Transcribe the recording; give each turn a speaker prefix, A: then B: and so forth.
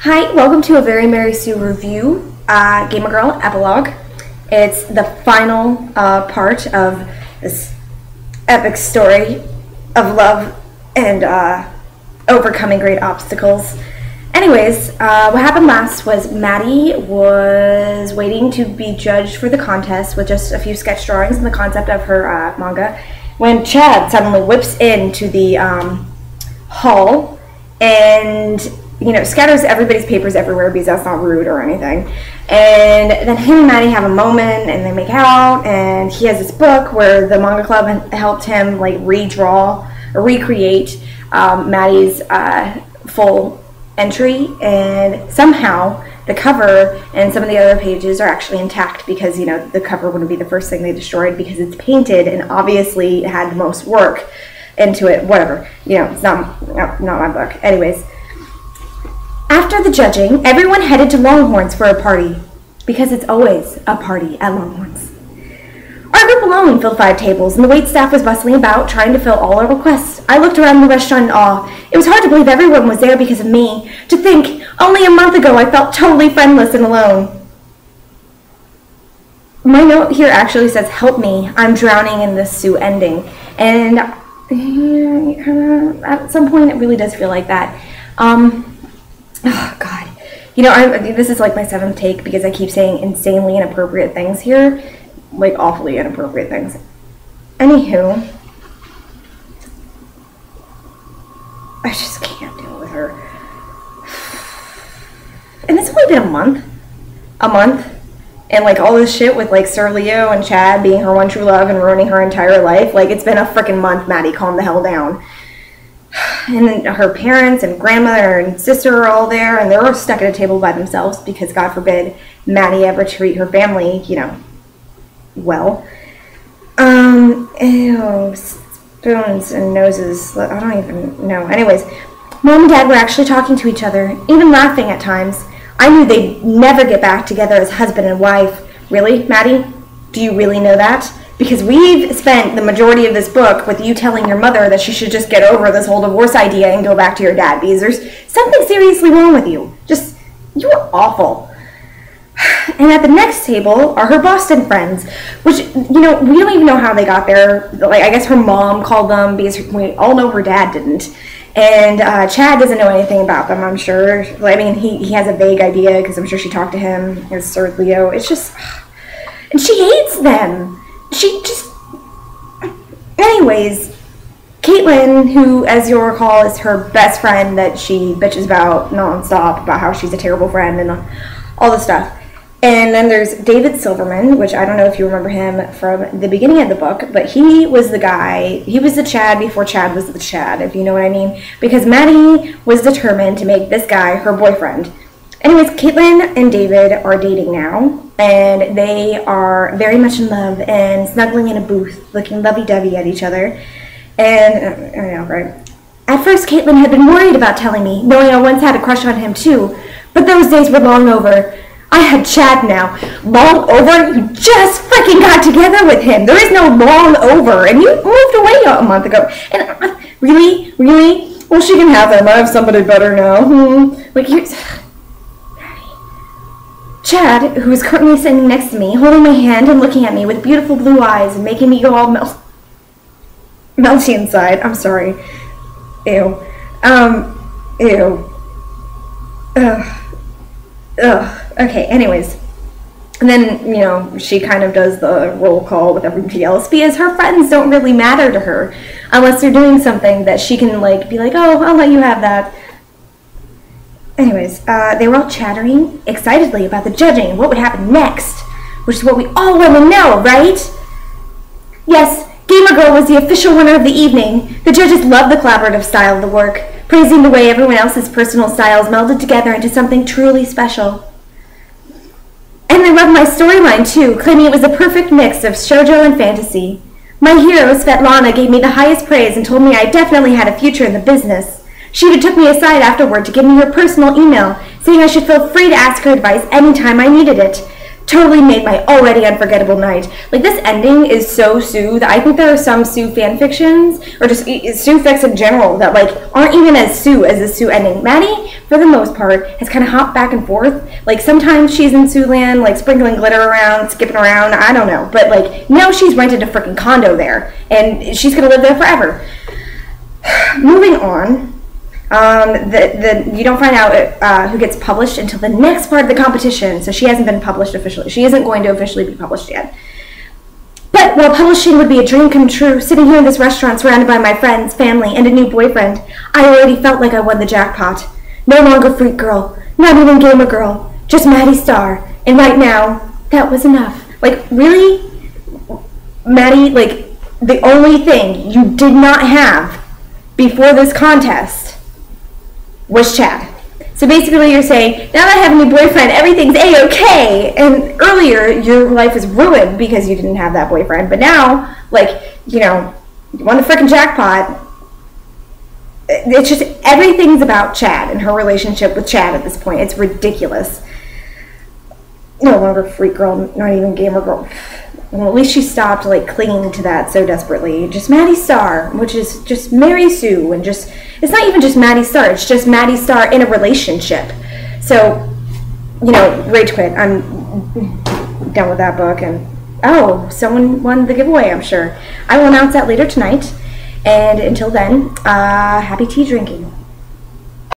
A: Hi, welcome to a Very Mary Sue review, Gamer Girl Epilogue. It's the final part of this epic story of love and overcoming great obstacles. Anyways, what happened last was Maddie was waiting to be judged for the contest with just a few sketch drawings and the concept of her manga when Chad suddenly whips into the hall and scatters everybody's papers everywhere because that's not rude or anything. And then him and Maddie have a moment and they make out, and he has this book where the manga club helped him like redraw or recreate Maddie's full entry, and somehow the cover and some of the other pages are actually intact because the cover wouldn't be the first thing they destroyed because it's painted and obviously had the most work into it. Whatever, it's not my book. Anyways, after the judging, everyone headed to Longhorns for a party, because it's always a party at Longhorns. Our group alone filled 5 tables, and the waitstaff was bustling about, trying to fill all our requests. I looked around the restaurant in awe. It was hard to believe everyone was there because of me. To think, only a month ago I felt totally friendless and alone. My note here actually says, "Help me, I'm drowning in this Sue ending." And at some point it really does feel like that. Oh, God. This is like my 7th take because I keep saying insanely inappropriate things here. Like, awfully inappropriate things. Anywho. I just can't deal with her. And it's only been a month. And, like, all this shit with, like, Sir Leo and Chad being her one true love and ruining her entire life. Like, it's been a frickin' month, Maddie. Calm the hell down. And then her parents and grandmother and sister are all there, and they're stuck at a table by themselves because, God forbid, Maddie ever treat her family, well. Ew, spoons and noses. I don't even know. Anyways, Mom and Dad were actually talking to each other, even laughing at times. I knew they'd never get back together as husband and wife. Really, Maddie? Do you really know that? Because we've spent the majority of this book with you telling your mother that she should just get over this whole divorce idea and go back to your dad because there's something seriously wrong with you. You are awful. And at the next table are her Boston friends, which, we don't even know how they got there. Like, I guess her mom called them because we all know her dad didn't. And Chad doesn't know anything about them, I'm sure. I mean, he has a vague idea because I'm sure she talked to him. There's Sir Leo. It's just... And she hates them. Anyways, Caitlin, who, as you'll recall, is her best friend that she bitches about nonstop about how she's a terrible friend and all this stuff. And then there's David Silverman, which I don't know if you remember him from the beginning of the book, but he was the guy, he was the Chad before Chad was the Chad, if you know what I mean, because Maddie was determined to make this guy her boyfriend. Anyways, Caitlin and David are dating now, and they are very much in love and snuggling in a booth, looking lovey-dovey at each other. And, I know, right? At first, Caitlin had been worried about telling me, knowing I once had a crush on him too, but those days were long over. I had Chad now. Long over? You just freaking got together with him. There is no long over, and you moved away a month ago. And really? Well, she can have him. I have somebody better now. Like, Chad, who is currently sitting next to me, holding my hand and looking at me with beautiful blue eyes and making me go all melty inside. I'm sorry. Ew. Ew. Ugh. Okay, anyways. And then, she kind of does the roll call with everybody else because her friends don't really matter to her unless they're doing something that she can, like, be like, oh, I'll let you have that. Anyways, they were all chattering excitedly about the judging and what would happen next, which is what we all want to know, right? Yes, Gamer Girl was the official winner of the evening. The judges loved the collaborative style of the work, praising the way everyone else's personal styles melded together into something truly special. And they loved my storyline too, claiming it was a perfect mix of shoujo and fantasy. My hero, Svetlana, gave me the highest praise and told me I definitely had a future in the business. She even took me aside afterward to give me her personal email, saying I should feel free to ask her advice anytime I needed it. totally made my already unforgettable night. Like, this ending is so Sue that I think there are some Sue fan fictions, or just Sue fics in general, that like aren't even as Sue as the Sue ending. Maddie, for the most part, has kind of hopped back and forth. Like, sometimes she's in Sue land, like sprinkling glitter around, skipping around, I don't know. But like, now she's rented a freaking condo there, and she's gonna live there forever. Moving on. You don't find out who gets published until the next part of the competition, so she hasn't been published officially. She isn't going to officially be published yet. But while publishing would be a dream come true, sitting here in this restaurant surrounded by my friends, family, and a new boyfriend, I already felt like I won the jackpot. No longer freak girl, not even gamer girl, just Maddie Star. And right now, that was enough. Like, really? Maddie, like, the only thing you did not have before this contest was Chad. So basically you're saying, now that I have a new boyfriend, everything's A-okay. And earlier, your life was ruined because you didn't have that boyfriend. But now, like, you know, you won the freaking jackpot. It's just, everything's about Chad and her relationship with Chad at this point. It's ridiculous. No longer freak girl, not even gamer girl. Well, at least she stopped, like, clinging to that so desperately. Just Maddie Star, which is just Mary Sue, and just, it's not even just Maddie Star, it's just Maddie Star in a relationship. So, you know, rage quit. I'm done with that book, and, oh, someone won the giveaway, I'm sure. I will announce that later tonight, and until then, happy tea drinking.